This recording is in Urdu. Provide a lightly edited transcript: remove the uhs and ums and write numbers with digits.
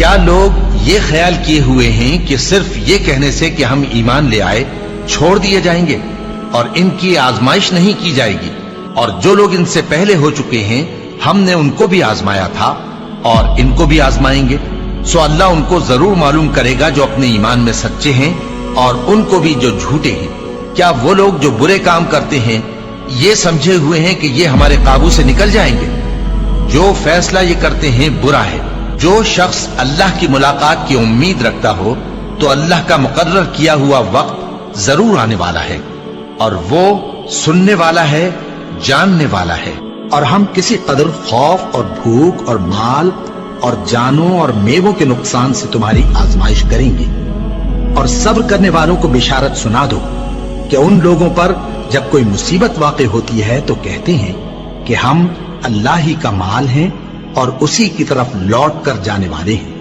کیا لوگ یہ خیال کیے ہوئے ہیں کہ صرف یہ کہنے سے کہ ہم ایمان لے آئے چھوڑ دیے جائیں گے اور ان کی آزمائش نہیں کی جائے گی؟ اور جو لوگ ان سے پہلے ہو چکے ہیں ہم نے ان کو بھی آزمایا تھا اور ان کو بھی آزمائیں گے، سو اللہ ان کو ضرور معلوم کرے گا جو اپنے ایمان میں سچے ہیں اور ان کو بھی جو جھوٹے ہیں۔ کیا وہ لوگ جو برے کام کرتے ہیں یہ سمجھے ہوئے ہیں کہ یہ ہمارے قابو سے نکل جائیں گے؟ جو فیصلہ یہ کرتے ہیں برا ہے۔ جو شخص اللہ کی ملاقات کی امید رکھتا ہو تو اللہ کا مقرر کیا ہوا وقت ضرور آنے والا ہے، اور وہ سننے والا ہے، جاننے والا ہے۔ اور ہم کسی قدر خوف اور بھوک اور مال اور جانوں اور میووں کے نقصان سے تمہاری آزمائش کریں گے، اور صبر کرنے والوں کو بشارت سنا دو کہ ان لوگوں پر جب کوئی مصیبت واقع ہوتی ہے تو کہتے ہیں کہ ہم اللہ ہی کا مال ہیں اور اسی کی طرف لوٹ کر جانے والے ہیں۔